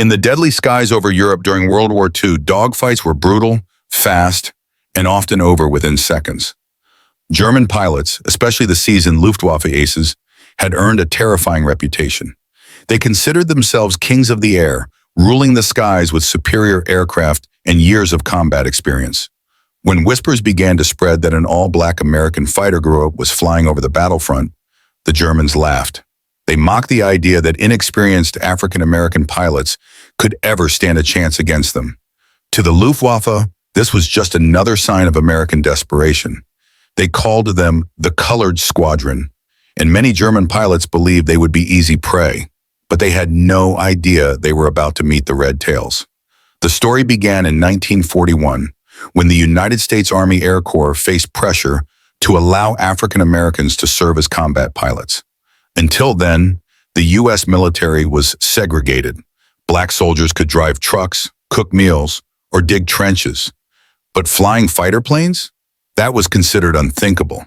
In the deadly skies over Europe during World War II, dogfights were brutal, fast, and often over within seconds. German pilots, especially the seasoned Luftwaffe aces, had earned a terrifying reputation. They considered themselves kings of the air, ruling the skies with superior aircraft and years of combat experience. When whispers began to spread that an all-black American fighter group was flying over the battlefront, the Germans laughed. They mocked the idea that inexperienced African-American pilots could ever stand a chance against them. To the Luftwaffe, this was just another sign of American desperation. They called them the Colored Squadron, and many German pilots believed they would be easy prey, but they had no idea they were about to meet the Red Tails. The story began in 1941, when the United States Army Air Corps faced pressure to allow African Americans to serve as combat pilots. Until then, the U.S. military was segregated. Black soldiers could drive trucks, cook meals, or dig trenches. But flying fighter planes? That was considered unthinkable.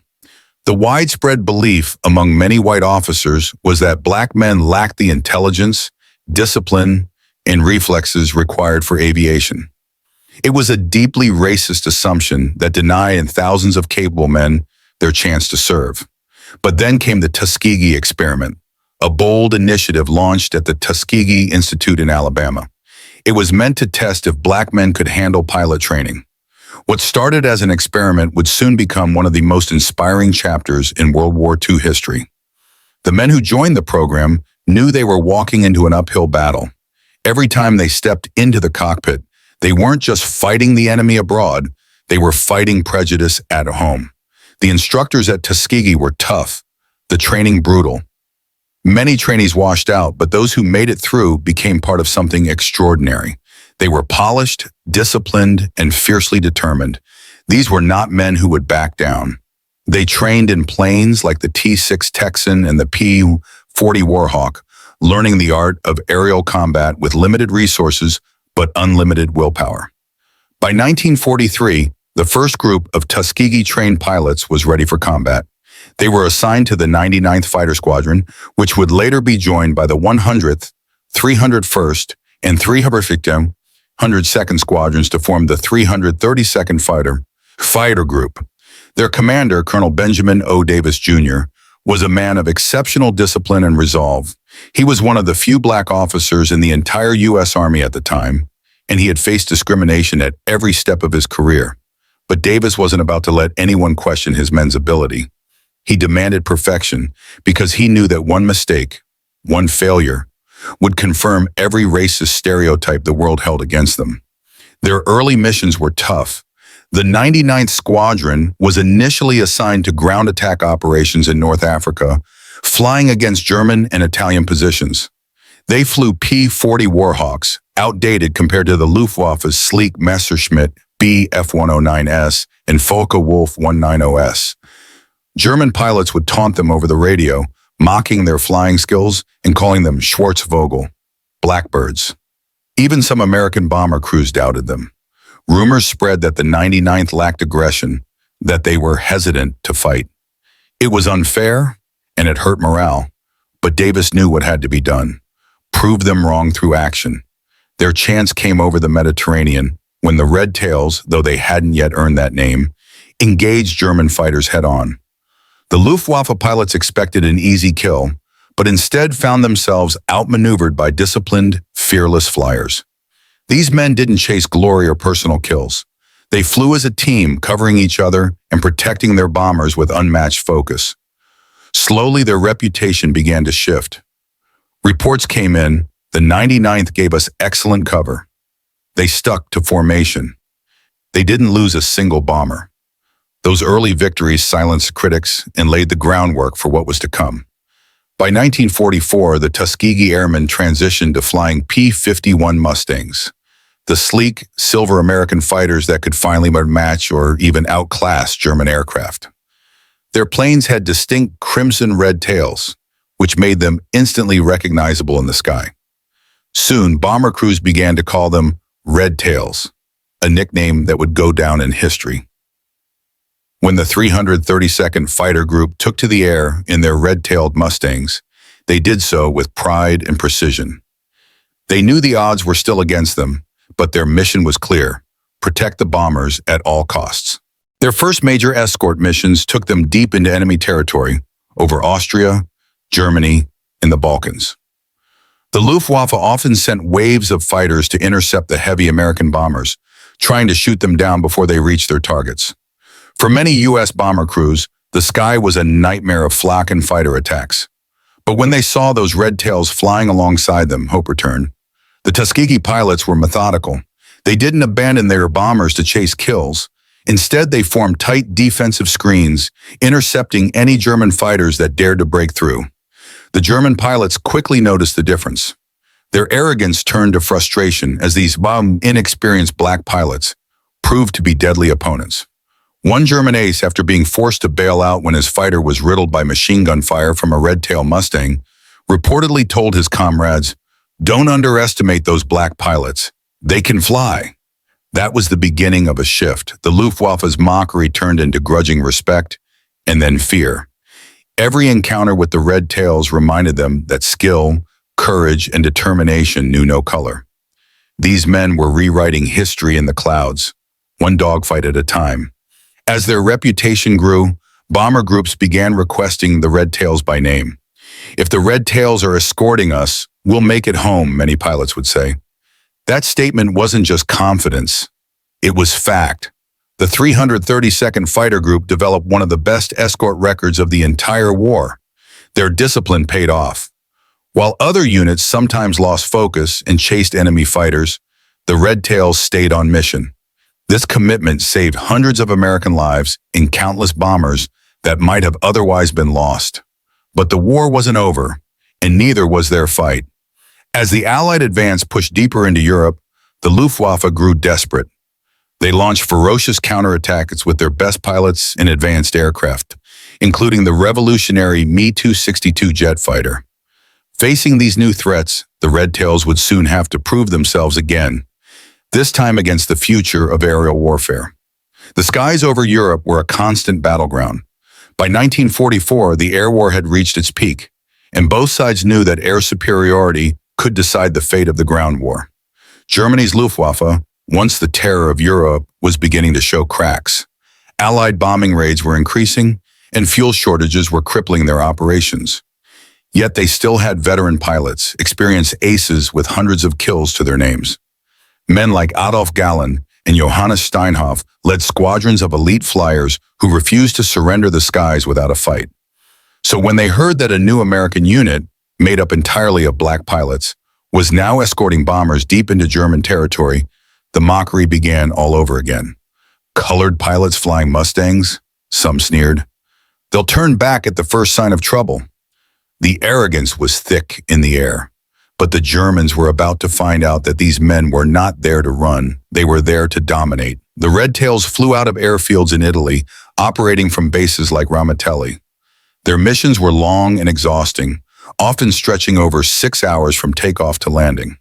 The widespread belief among many white officers was that black men lacked the intelligence, discipline, and reflexes required for aviation. It was a deeply racist assumption that denied thousands of capable men their chance to serve. But then came the Tuskegee experiment, a bold initiative launched at the Tuskegee Institute in Alabama. It was meant to test if black men could handle pilot training. What started as an experiment would soon become one of the most inspiring chapters in World War II history. The men who joined the program knew they were walking into an uphill battle. Every time they stepped into the cockpit, they weren't just fighting the enemy abroad, they were fighting prejudice at home. The instructors at Tuskegee were tough, the training brutal. Many trainees washed out, but those who made it through became part of something extraordinary. They were polished, disciplined, and fiercely determined. These were not men who would back down. They trained in planes like the T-6 Texan and the P-40 Warhawk, learning the art of aerial combat with limited resources but unlimited willpower. By 1943, the first group of Tuskegee-trained pilots was ready for combat. They were assigned to the 99th Fighter Squadron, which would later be joined by the 100th, 301st, and 302nd Squadrons to form the 332nd Fighter Group. Their commander, Colonel Benjamin O. Davis, Jr., was a man of exceptional discipline and resolve. He was one of the few black officers in the entire U.S. Army at the time, and he had faced discrimination at every step of his career. But Davis wasn't about to let anyone question his men's ability. He demanded perfection because he knew that one mistake, one failure, would confirm every racist stereotype the world held against them. Their early missions were tough. The 99th Squadron was initially assigned to ground attack operations in North Africa, flying against German and Italian positions. They flew P-40 Warhawks, outdated compared to the Luftwaffe's sleek Messerschmitt Bf-109S and Focke-Wulf 190S. German pilots would taunt them over the radio, mocking their flying skills and calling them Schwarzvogel, blackbirds. Even some American bomber crews doubted them. Rumors spread that the 99th lacked aggression, that they were hesitant to fight. It was unfair, and it hurt morale, but Davis knew what had to be done. Prove them wrong through action. Their chance came over the Mediterranean when the Red Tails, though they hadn't yet earned that name, engaged German fighters head-on. The Luftwaffe pilots expected an easy kill, but instead found themselves outmaneuvered by disciplined, fearless flyers. These men didn't chase glory or personal kills. They flew as a team, covering each other and protecting their bombers with unmatched focus. Slowly, their reputation began to shift. Reports came in, the 99th gave us excellent cover. They stuck to formation. They didn't lose a single bomber. Those early victories silenced critics and laid the groundwork for what was to come. By 1944, the Tuskegee Airmen transitioned to flying P-51 Mustangs, the sleek, silver American fighters that could finally match or even outclass German aircraft. Their planes had distinct crimson-red tails, which made them instantly recognizable in the sky. Soon, bomber crews began to call them Red Tails, a nickname that would go down in history. When the 332nd Fighter Group took to the air in their red-tailed Mustangs, they did so with pride and precision. They knew the odds were still against them, but their mission was clear: protect the bombers at all costs. Their first major escort missions took them deep into enemy territory, over Austria, Germany, and the Balkans. The Luftwaffe often sent waves of fighters to intercept the heavy American bombers, trying to shoot them down before they reached their targets. For many U.S. bomber crews, the sky was a nightmare of flak and fighter attacks. But when they saw those red tails flying alongside them, hope returned. The Tuskegee pilots were methodical. They didn't abandon their bombers to chase kills. Instead, they formed tight defensive screens, intercepting any German fighters that dared to break through. The German pilots quickly noticed the difference. Their arrogance turned to frustration as these inexperienced black pilots proved to be deadly opponents. One German ace, after being forced to bail out when his fighter was riddled by machine gun fire from a red-tailed Mustang, reportedly told his comrades, "Don't underestimate those black pilots. They can fly." That was the beginning of a shift. The Luftwaffe's mockery turned into grudging respect and then fear. Every encounter with the red tails reminded them that skill, courage, and determination knew no color. These men were rewriting history in the clouds, one dogfight at a time. As their reputation grew, bomber groups began requesting the red tails by name. "If the red tails are escorting us, we'll make it home," many pilots would say. That statement wasn't just confidence, it was fact. The 332nd Fighter Group developed one of the best escort records of the entire war. Their discipline paid off. While other units sometimes lost focus and chased enemy fighters, the Red Tails stayed on mission. This commitment saved hundreds of American lives and countless bombers that might have otherwise been lost. But the war wasn't over, and neither was their fight. As the Allied advance pushed deeper into Europe, the Luftwaffe grew desperate. They launched ferocious counterattacks with their best pilots and advanced aircraft, including the revolutionary Me-262 jet fighter. Facing these new threats, the Red Tails would soon have to prove themselves again, this time against the future of aerial warfare. The skies over Europe were a constant battleground. By 1944, the air war had reached its peak, and both sides knew that air superiority could decide the fate of the ground war. Germany's Luftwaffe, once the terror of Europe, was beginning to show cracks. Allied bombing raids were increasing, and fuel shortages were crippling their operations. Yet they still had veteran pilots, experienced aces with hundreds of kills to their names. Men like Adolf Galland and Johannes Steinhoff led squadrons of elite flyers who refused to surrender the skies without a fight. So when they heard that a new American unit, made up entirely of black pilots, was now escorting bombers deep into German territory, the mockery began all over again. Colored pilots flying Mustangs? Some sneered. They'll turn back at the first sign of trouble. The arrogance was thick in the air. But the Germans were about to find out that these men were not there to run, they were there to dominate. The Red Tails flew out of airfields in Italy, operating from bases like Ramatelli. Their missions were long and exhausting, often stretching over 6 hours from takeoff to landing.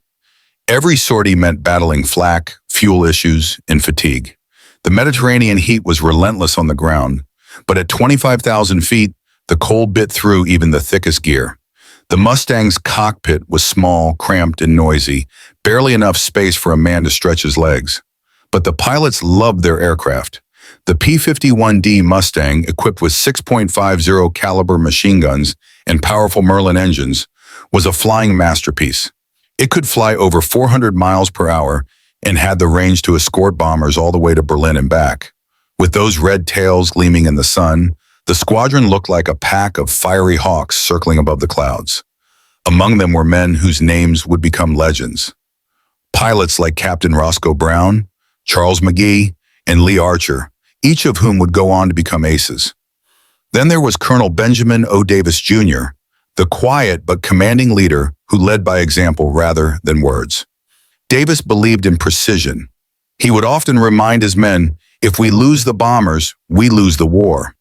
Every sortie meant battling flak, fuel issues, and fatigue. The Mediterranean heat was relentless on the ground, but at 25,000 feet, the cold bit through even the thickest gear. The Mustang's cockpit was small, cramped, and noisy, barely enough space for a man to stretch his legs. But the pilots loved their aircraft. The P-51D Mustang, equipped with 6.50 caliber machine guns and powerful Merlin engines, was a flying masterpiece. It could fly over 400 miles per hour and had the range to escort bombers all the way to Berlin and back. With those red tails gleaming in the sun, the squadron looked like a pack of fiery hawks circling above the clouds. Among them were men whose names would become legends. Pilots like Captain Roscoe Brown, Charles McGee, and Lee Archer, each of whom would go on to become aces. Then there was Colonel Benjamin O. Davis, Jr., the quiet but commanding leader who led by example rather than words. Davis believed in precision. He would often remind his men, "If we lose the bombers, we lose the war."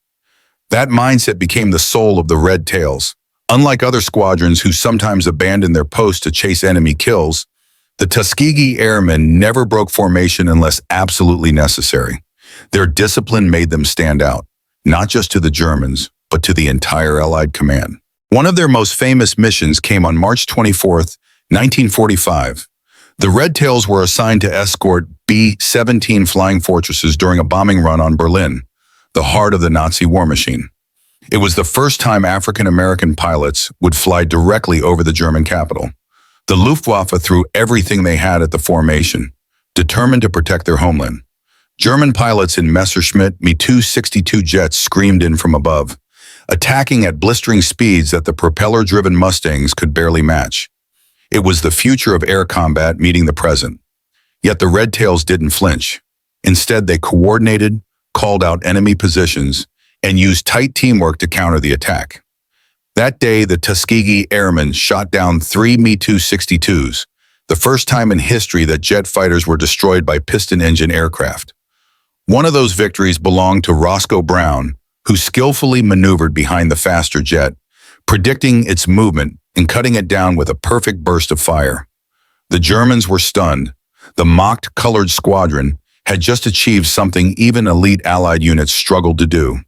That mindset became the soul of the Red Tails. Unlike other squadrons who sometimes abandoned their posts to chase enemy kills, the Tuskegee Airmen never broke formation unless absolutely necessary. Their discipline made them stand out, not just to the Germans, but to the entire Allied command. One of their most famous missions came on March 24, 1945. The Red Tails were assigned to escort B-17 flying fortresses during a bombing run on Berlin, the heart of the Nazi war machine. It was the first time African-American pilots would fly directly over the German capital. The Luftwaffe threw everything they had at the formation, determined to protect their homeland. German pilots in Messerschmitt Me-262 jets screamed in from above, attacking at blistering speeds that the propeller-driven Mustangs could barely match. It was the future of air combat meeting the present. Yet the Red Tails didn't flinch. Instead, they coordinated, called out enemy positions, and used tight teamwork to counter the attack. That day, the Tuskegee Airmen shot down 3 Me-262s, the first time in history that jet fighters were destroyed by piston-engine aircraft. One of those victories belonged to Roscoe Brown, who skillfully maneuvered behind the faster jet, predicting its movement and cutting it down with a perfect burst of fire. The Germans were stunned. The mocked colored squadron had just achieved something even elite Allied units struggled to do.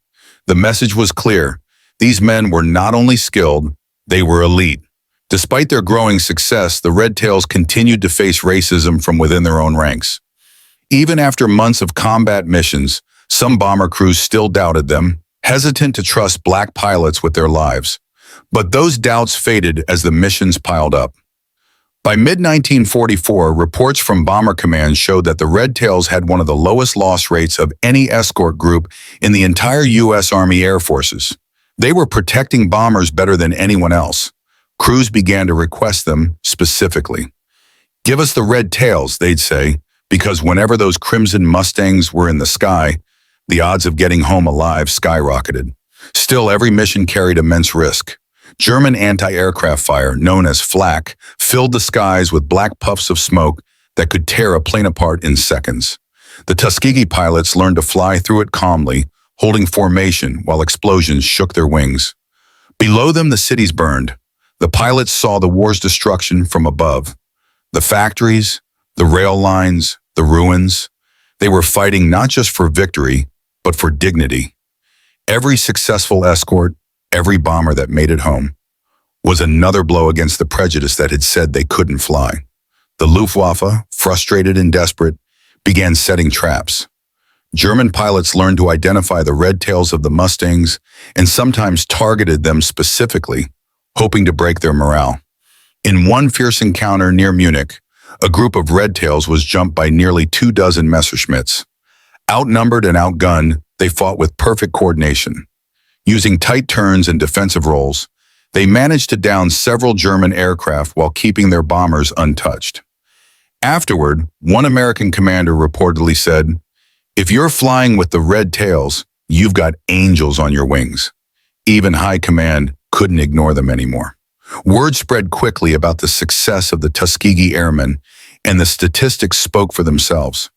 The message was clear. These men were not only skilled, they were elite. Despite their growing success, the Red Tails continued to face racism from within their own ranks. Even after months of combat missions, some bomber crews still doubted them, hesitant to trust black pilots with their lives. But those doubts faded as the missions piled up. By mid-1944, reports from Bomber Command showed that the Red Tails had one of the lowest loss rates of any escort group in the entire U.S. Army Air Forces. They were protecting bombers better than anyone else. Crews began to request them specifically. "Give us the Red Tails," they'd say, because whenever those crimson Mustangs were in the sky, the odds of getting home alive skyrocketed. Still, every mission carried immense risk. German anti-aircraft fire, known as flak, filled the skies with black puffs of smoke that could tear a plane apart in seconds. The Tuskegee pilots learned to fly through it calmly, holding formation while explosions shook their wings. Below them, the cities burned. The pilots saw the war's destruction from above. The factories, the rail lines, the ruins. They were fighting not just for victory, but for dignity. Every successful escort, every bomber that made it home, was another blow against the prejudice that had said they couldn't fly. The Luftwaffe, frustrated and desperate, began setting traps. German pilots learned to identify the Red Tails of the Mustangs and sometimes targeted them specifically, hoping to break their morale. In one fierce encounter near Munich, a group of Red Tails was jumped by nearly 24 Messerschmitts. Outnumbered and outgunned, they fought with perfect coordination. Using tight turns and defensive roles, they managed to down several German aircraft while keeping their bombers untouched. Afterward, one American commander reportedly said, "If you're flying with the Red Tails, you've got angels on your wings." Even high command couldn't ignore them anymore. Word spread quickly about the success of the Tuskegee Airmen, and the statistics spoke for themselves.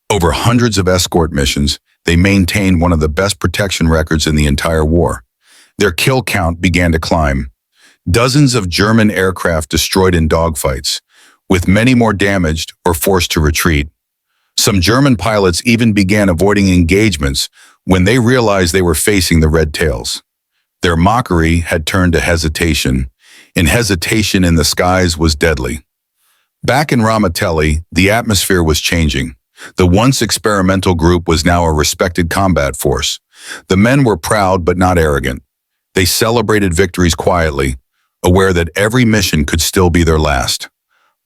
Over hundreds of escort missions, they maintained one of the best protection records in the entire war. Their kill count began to climb. Dozens of German aircraft destroyed in dogfights, with many more damaged or forced to retreat. Some German pilots even began avoiding engagements when they realized they were facing the Red Tails. Their mockery had turned to hesitation, and hesitation in the skies was deadly. Back in Ramitelli, the atmosphere was changing. The once experimental group was now a respected combat force. The men were proud but not arrogant. They celebrated victories quietly, aware that every mission could still be their last.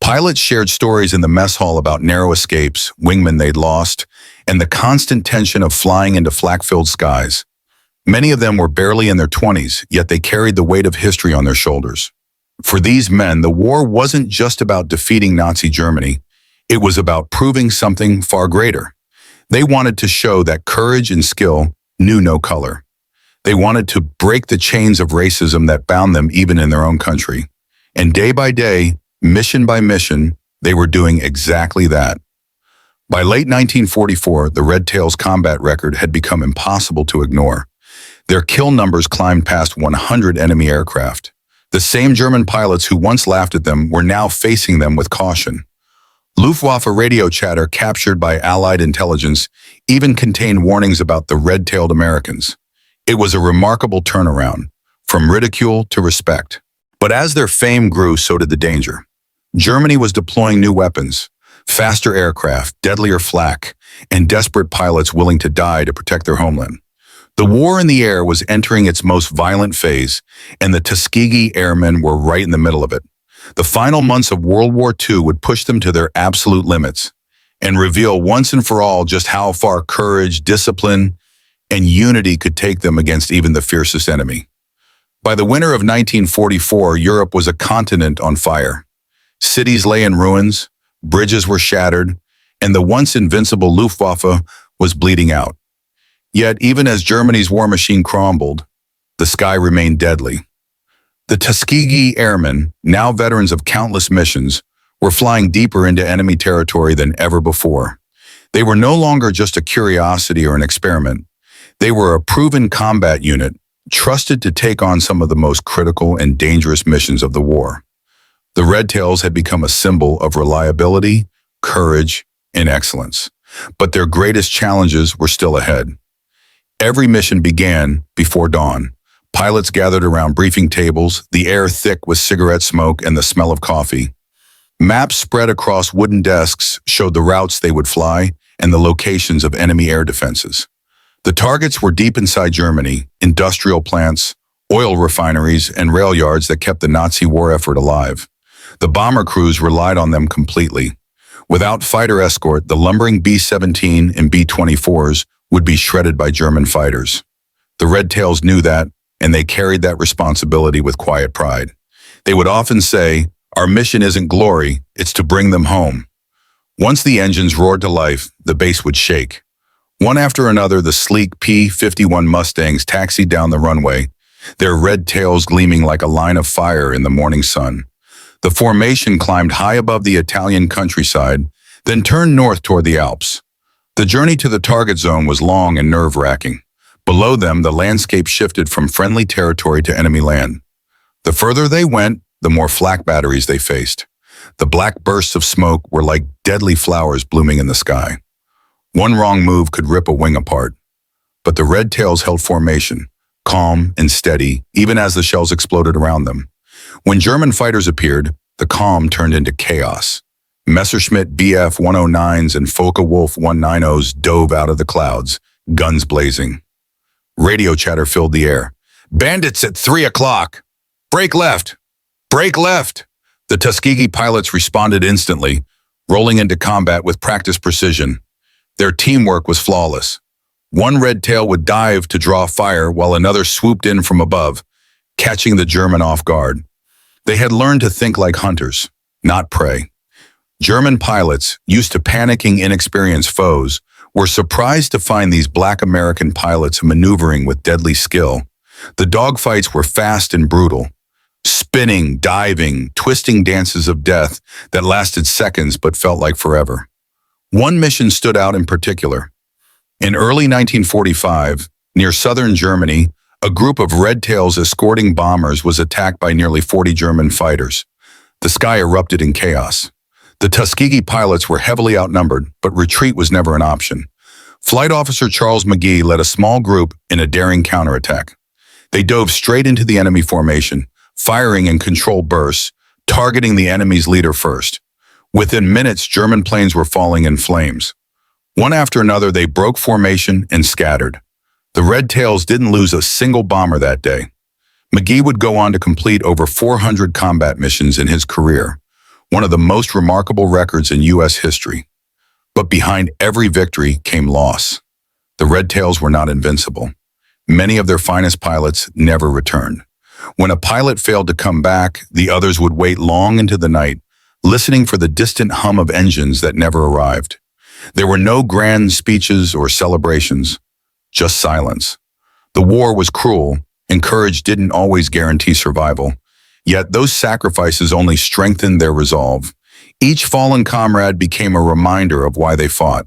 Pilots shared stories in the mess hall about narrow escapes, wingmen they'd lost, and the constant tension of flying into flak-filled skies. Many of them were barely in their 20s, yet they carried the weight of history on their shoulders. For these men, the war wasn't just about defeating Nazi Germany. It was about proving something far greater. They wanted to show that courage and skill knew no color. They wanted to break the chains of racism that bound them even in their own country. And day by day, mission by mission, they were doing exactly that. By late 1944, the Red Tails' combat record had become impossible to ignore. Their kill numbers climbed past 100 enemy aircraft. The same German pilots who once laughed at them were now facing them with caution. Luftwaffe radio chatter captured by Allied intelligence even contained warnings about the red-tailed Americans. It was a remarkable turnaround, from ridicule to respect. But as their fame grew, so did the danger. Germany was deploying new weapons, faster aircraft, deadlier flak, and desperate pilots willing to die to protect their homeland. The war in the air was entering its most violent phase, and the Tuskegee Airmen were right in the middle of it. The final months of World War II would push them to their absolute limits and reveal once and for all just how far courage, discipline, and unity could take them against even the fiercest enemy. By the winter of 1944, Europe was a continent on fire. Cities lay in ruins, bridges were shattered, and the once invincible Luftwaffe was bleeding out. Yet, even as Germany's war machine crumbled, the sky remained deadly. The Tuskegee Airmen, now veterans of countless missions, were flying deeper into enemy territory than ever before. They were no longer just a curiosity or an experiment. They were a proven combat unit, trusted to take on some of the most critical and dangerous missions of the war. The Red Tails had become a symbol of reliability, courage, and excellence. But their greatest challenges were still ahead. Every mission began before dawn. Pilots gathered around briefing tables, the air thick with cigarette smoke and the smell of coffee. Maps spread across wooden desks showed the routes they would fly and the locations of enemy air defenses. The targets were deep inside Germany, industrial plants, oil refineries, and rail yards that kept the Nazi war effort alive. The bomber crews relied on them completely. Without fighter escort, the lumbering B-17 and B-24s would be shredded by German fighters. The Red Tails knew that, and they carried that responsibility with quiet pride. They would often say, "Our mission isn't glory, it's to bring them home." Once the engines roared to life, the base would shake. One after another, the sleek P-51 Mustangs taxied down the runway, their red tails gleaming like a line of fire in the morning sun. The formation climbed high above the Italian countryside, then turned north toward the Alps. The journey to the target zone was long and nerve-wracking. Below them, the landscape shifted from friendly territory to enemy land. The further they went, the more flak batteries they faced. The black bursts of smoke were like deadly flowers blooming in the sky. One wrong move could rip a wing apart. But the Red Tails held formation, calm and steady, even as the shells exploded around them. When German fighters appeared, the calm turned into chaos. Messerschmitt Bf-109s and Focke-Wulf 190s dove out of the clouds, guns blazing. Radio chatter filled the air. "Bandits at 3 o'clock! Break left! Break left!" The Tuskegee pilots responded instantly, rolling into combat with practiced precision. Their teamwork was flawless. One Red Tail would dive to draw fire while another swooped in from above, catching the German off guard. They had learned to think like hunters, not prey. German pilots, used to panicking inexperienced foes, were surprised to find these black American pilots maneuvering with deadly skill. The dogfights were fast and brutal, spinning, diving, twisting dances of death that lasted seconds but felt like forever. One mission stood out in particular. In early 1945, near southern Germany, a group of Red Tails escorting bombers was attacked by nearly 40 German fighters. The sky erupted in chaos. The Tuskegee pilots were heavily outnumbered, but retreat was never an option. Flight Officer Charles McGee led a small group in a daring counterattack. They dove straight into the enemy formation, firing in controlled bursts, targeting the enemy's leader first. Within minutes, German planes were falling in flames. One after another, they broke formation and scattered. The Red Tails didn't lose a single bomber that day. McGee would go on to complete over 400 combat missions in his career, one of the most remarkable records in U.S. history. But behind every victory came loss. The Red Tails were not invincible. Many of their finest pilots never returned. When a pilot failed to come back, the others would wait long into the night, listening for the distant hum of engines that never arrived. There were no grand speeches or celebrations, just silence. The war was cruel, and courage didn't always guarantee survival. Yet those sacrifices only strengthened their resolve. Each fallen comrade became a reminder of why they fought,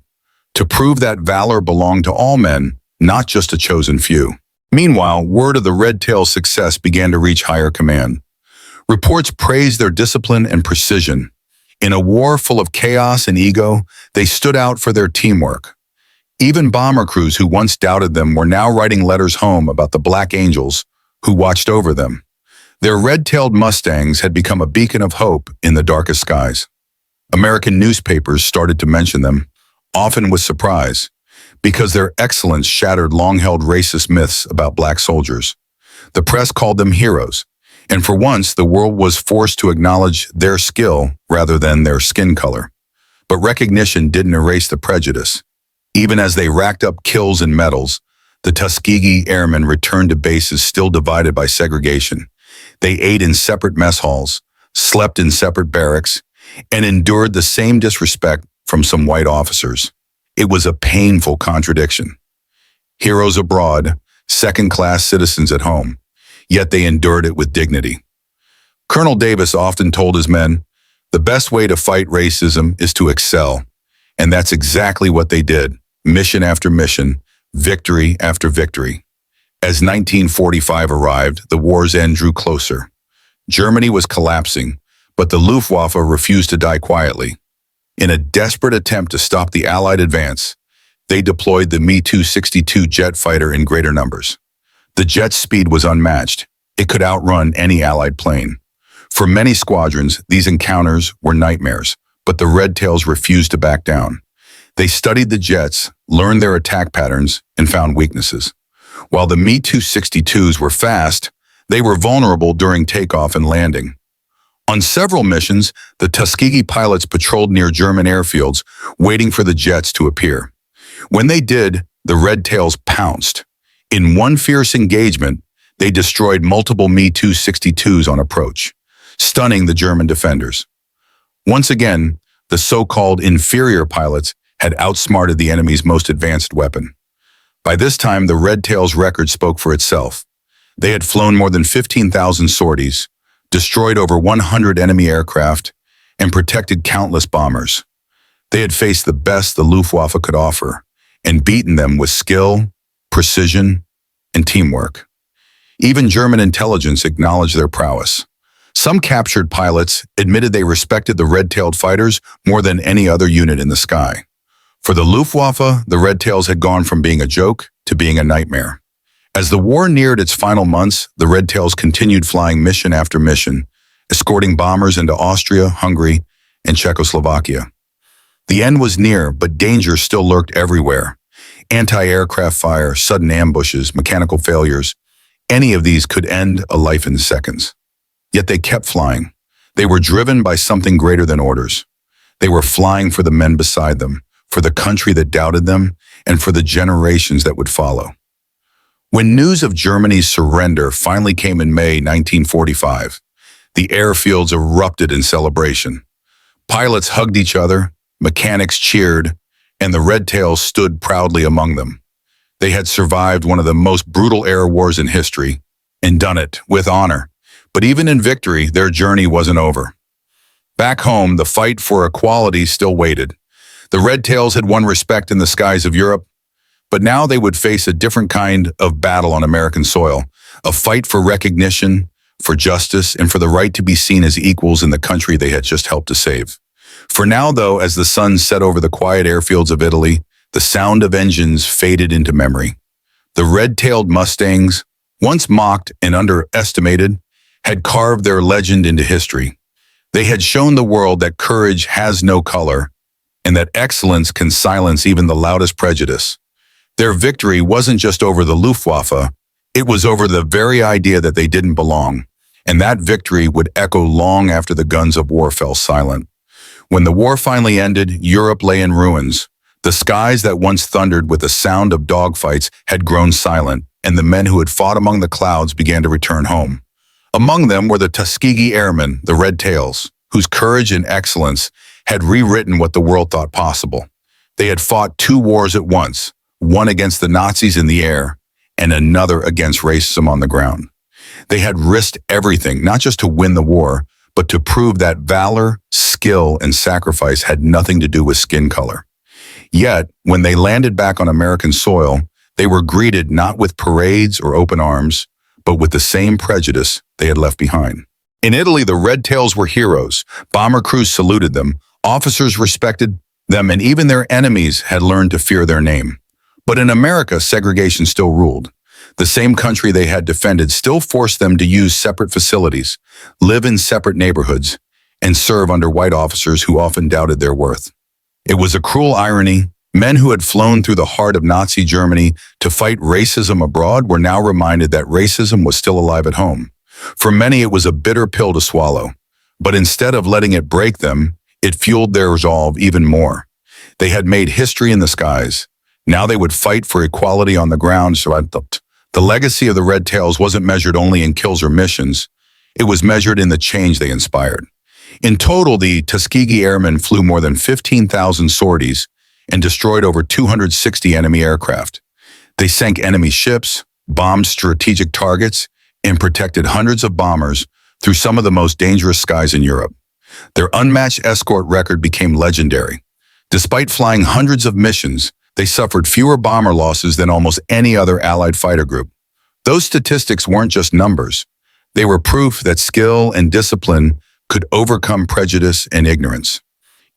to prove that valor belonged to all men, not just a chosen few. Meanwhile, word of the Red Tails' success began to reach higher command. Reports praised their discipline and precision. In a war full of chaos and ego, they stood out for their teamwork. Even bomber crews who once doubted them were now writing letters home about the Black Angels who watched over them. Their red-tailed Mustangs had become a beacon of hope in the darkest skies. American newspapers started to mention them, often with surprise, because their excellence shattered long-held racist myths about black soldiers. The press called them heroes, and for once the world was forced to acknowledge their skill rather than their skin color. But recognition didn't erase the prejudice. Even as they racked up kills and medals, the Tuskegee Airmen returned to bases still divided by segregation. They ate in separate mess halls, slept in separate barracks, and endured the same disrespect from some white officers. It was a painful contradiction. Heroes abroad, second-class citizens at home, yet they endured it with dignity. Colonel Davis often told his men, "The best way to fight racism is to excel." And that's exactly what they did, mission after mission, victory after victory. As 1945 arrived, the war's end drew closer. Germany was collapsing, but the Luftwaffe refused to die quietly. In a desperate attempt to stop the Allied advance, they deployed the Me-262 jet fighter in greater numbers. The jet's speed was unmatched. It could outrun any Allied plane. For many squadrons, these encounters were nightmares, but the Red Tails refused to back down. They studied the jets, learned their attack patterns, and found weaknesses. While the Me-262s were fast, they were vulnerable during takeoff and landing. On several missions, the Tuskegee pilots patrolled near German airfields, waiting for the jets to appear. When they did, the Red Tails pounced. In one fierce engagement, they destroyed multiple Me-262s on approach, stunning the German defenders. Once again, the so-called inferior pilots had outsmarted the enemy's most advanced weapon. By this time, the Red Tails' record spoke for itself. They had flown more than 15,000 sorties, destroyed over 100 enemy aircraft, and protected countless bombers. They had faced the best the Luftwaffe could offer, and beaten them with skill, precision, and teamwork. Even German intelligence acknowledged their prowess. Some captured pilots admitted they respected the red-tailed fighters more than any other unit in the sky. For the Luftwaffe, the Red Tails had gone from being a joke to being a nightmare. As the war neared its final months, the Red Tails continued flying mission after mission, escorting bombers into Austria, Hungary, and Czechoslovakia. The end was near, but danger still lurked everywhere. Anti-aircraft fire, sudden ambushes, mechanical failures, any of these could end a life in seconds. Yet they kept flying. They were driven by something greater than orders. They were flying for the men beside them, for the country that doubted them, and for the generations that would follow. When news of Germany's surrender finally came in May 1945, the airfields erupted in celebration. Pilots hugged each other, mechanics cheered, and the Red Tails stood proudly among them. They had survived one of the most brutal air wars in history, and done it with honor. But even in victory, their journey wasn't over. Back home, the fight for equality still waited. The Red Tails had won respect in the skies of Europe, but now they would face a different kind of battle on American soil, a fight for recognition, for justice, and for the right to be seen as equals in the country they had just helped to save. For now, though, as the sun set over the quiet airfields of Italy, the sound of engines faded into memory. The red-tailed Mustangs, once mocked and underestimated, had carved their legend into history. They had shown the world that courage has no color, and that excellence can silence even the loudest prejudice. Their victory wasn't just over the Luftwaffe, it was over the very idea that they didn't belong, and that victory would echo long after the guns of war fell silent. When the war finally ended, Europe lay in ruins. The skies that once thundered with the sound of dogfights had grown silent, and the men who had fought among the clouds began to return home. Among them were the Tuskegee Airmen, the Red Tails, whose courage and excellence had rewritten what the world thought possible. They had fought two wars at once, one against the Nazis in the air, and another against racism on the ground. They had risked everything, not just to win the war, but to prove that valor, skill, and sacrifice had nothing to do with skin color. Yet, when they landed back on American soil, they were greeted not with parades or open arms, but with the same prejudice they had left behind. In Italy, the Red Tails were heroes. Bomber crews saluted them, officers respected them, and even their enemies had learned to fear their name. But in America, segregation still ruled. The same country they had defended still forced them to use separate facilities, live in separate neighborhoods, and serve under white officers who often doubted their worth. It was a cruel irony. Men who had flown through the heart of Nazi Germany to fight racism abroad were now reminded that racism was still alive at home. For many, it was a bitter pill to swallow. But instead of letting it break them, it fueled their resolve even more. They had made history in the skies. Now they would fight for equality on the ground. So the legacy of the Red Tails wasn't measured only in kills or missions. It was measured in the change they inspired. In total, the Tuskegee Airmen flew more than 15,000 sorties and destroyed over 260 enemy aircraft. They sank enemy ships, bombed strategic targets, and protected hundreds of bombers through some of the most dangerous skies in Europe. Their unmatched escort record became legendary. Despite flying hundreds of missions, they suffered fewer bomber losses than almost any other Allied fighter group. Those statistics weren't just numbers. They were proof that skill and discipline could overcome prejudice and ignorance.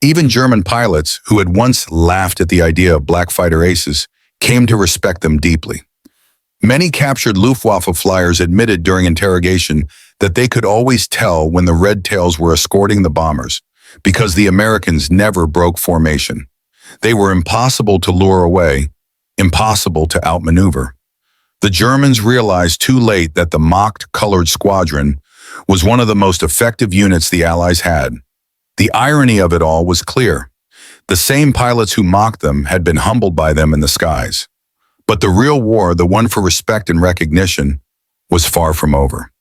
Even German pilots, who had once laughed at the idea of black fighter aces, came to respect them deeply. Many captured Luftwaffe flyers admitted during interrogation that they could always tell when the Red Tails were escorting the bombers, because the Americans never broke formation. They were impossible to lure away, impossible to outmaneuver. The Germans realized too late that the mocked colored squadron was one of the most effective units the Allies had. The irony of it all was clear. The same pilots who mocked them had been humbled by them in the skies. But the real war, the one for respect and recognition, was far from over.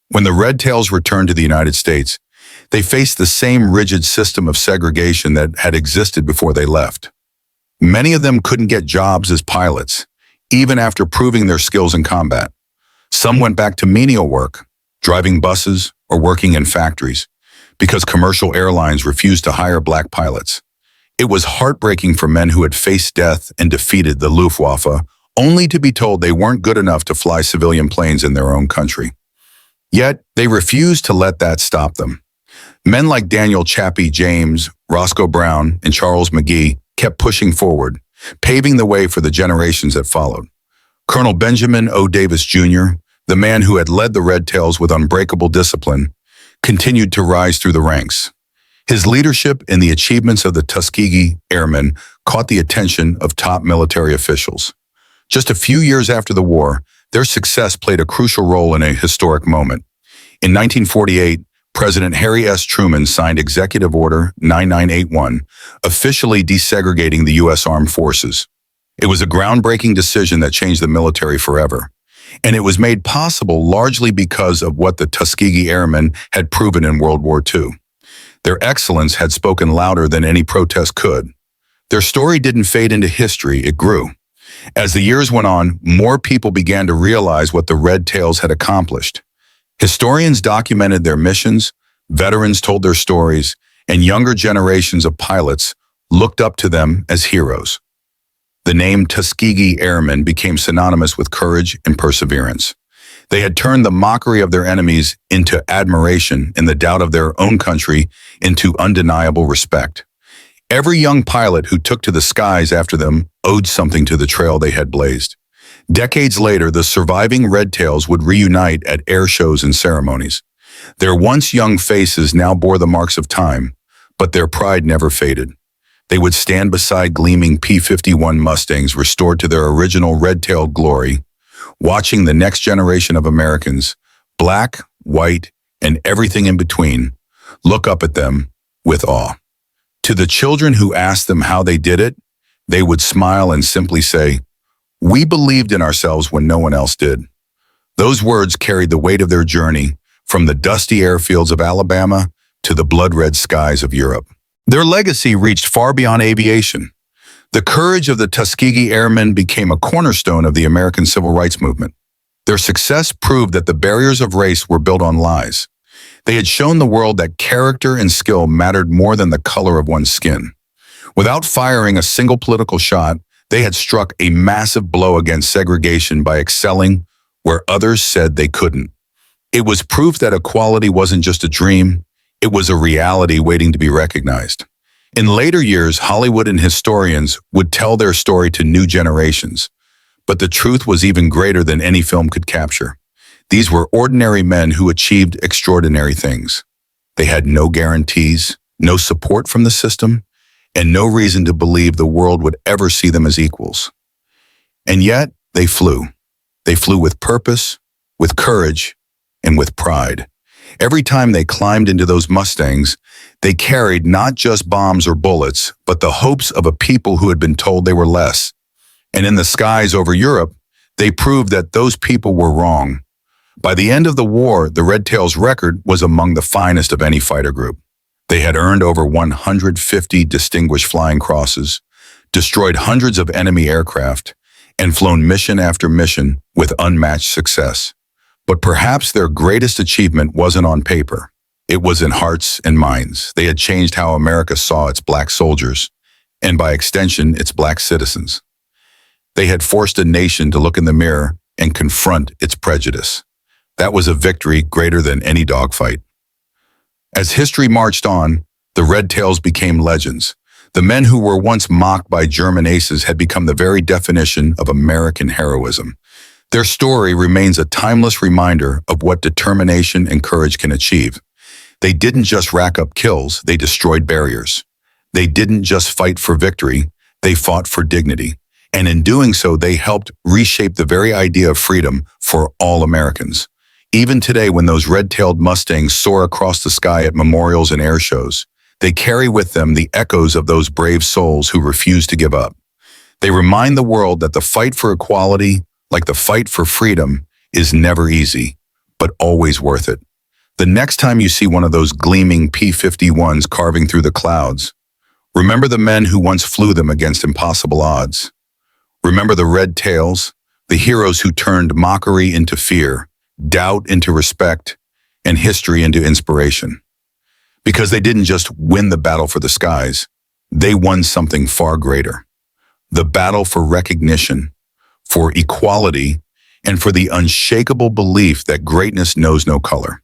When the Red Tails returned to the United States, they faced the same rigid system of segregation that had existed before they left. Many of them couldn't get jobs as pilots, even after proving their skills in combat. Some went back to menial work, driving buses or working in factories, because commercial airlines refused to hire black pilots. It was heartbreaking for men who had faced death and defeated the Luftwaffe, only to be told they weren't good enough to fly civilian planes in their own country. Yet, they refused to let that stop them. Men like Daniel Chappie James, Roscoe Brown, and Charles McGee kept pushing forward, paving the way for the generations that followed. Colonel Benjamin O. Davis Jr., the man who had led the Red Tails with unbreakable discipline, continued to rise through the ranks. His leadership and the achievements of the Tuskegee Airmen caught the attention of top military officials. Just a few years after the war, their success played a crucial role in a historic moment. In 1948, President Harry S. Truman signed Executive Order 9981, officially desegregating the U.S. Armed Forces. It was a groundbreaking decision that changed the military forever. And it was made possible largely because of what the Tuskegee Airmen had proven in World War II. Their excellence had spoken louder than any protest could. Their story didn't fade into history, it grew. As the years went on, more people began to realize what the Red Tails had accomplished. Historians documented their missions, veterans told their stories, and younger generations of pilots looked up to them as heroes. The name Tuskegee Airmen became synonymous with courage and perseverance. They had turned the mockery of their enemies into admiration and the doubt of their own country into undeniable respect. Every young pilot who took to the skies after them owed something to the trail they had blazed. Decades later, the surviving Red Tails would reunite at air shows and ceremonies. Their once young faces now bore the marks of time, but their pride never faded. They would stand beside gleaming P-51 Mustangs restored to their original red-tailed glory, watching the next generation of Americans, black, white, and everything in between, look up at them with awe. To the children who asked them how they did it, they would smile and simply say, "We believed in ourselves when no one else did." Those words carried the weight of their journey from the dusty airfields of Alabama to the blood-red skies of Europe. Their legacy reached far beyond aviation. The courage of the Tuskegee Airmen became a cornerstone of the American Civil Rights Movement. Their success proved that the barriers of race were built on lies. They had shown the world that character and skill mattered more than the color of one's skin. Without firing a single political shot, they had struck a massive blow against segregation by excelling where others said they couldn't. It was proof that equality wasn't just a dream, it was a reality waiting to be recognized. In later years, Hollywood and historians would tell their story to new generations. But the truth was even greater than any film could capture. These were ordinary men who achieved extraordinary things. They had no guarantees, no support from the system, and no reason to believe the world would ever see them as equals. And yet, they flew. They flew with purpose, with courage, and with pride. Every time they climbed into those Mustangs, they carried not just bombs or bullets, but the hopes of a people who had been told they were less. And in the skies over Europe, they proved that those people were wrong. By the end of the war, the Red Tails' record was among the finest of any fighter group. They had earned over 150 distinguished flying crosses, destroyed hundreds of enemy aircraft, and flown mission after mission with unmatched success. But perhaps their greatest achievement wasn't on paper. It was in hearts and minds. They had changed how America saw its black soldiers, and by extension, its black citizens. They had forced a nation to look in the mirror and confront its prejudice. That was a victory greater than any dogfight. As history marched on, the Red Tails became legends. The men who were once mocked by German aces had become the very definition of American heroism. Their story remains a timeless reminder of what determination and courage can achieve. They didn't just rack up kills, they destroyed barriers. They didn't just fight for victory, they fought for dignity. And in doing so, they helped reshape the very idea of freedom for all Americans. Even today, when those red-tailed Mustangs soar across the sky at memorials and air shows, they carry with them the echoes of those brave souls who refuse to give up. They remind the world that the fight for equality, like the fight for freedom, is never easy, but always worth it. The next time you see one of those gleaming P-51s carving through the clouds, remember the men who once flew them against impossible odds. Remember the Red Tails, the heroes who turned mockery into fear, doubt into respect, and history into inspiration. Because they didn't just win the battle for the skies, they won something far greater. The battle for recognition, for equality, and for the unshakable belief that greatness knows no color.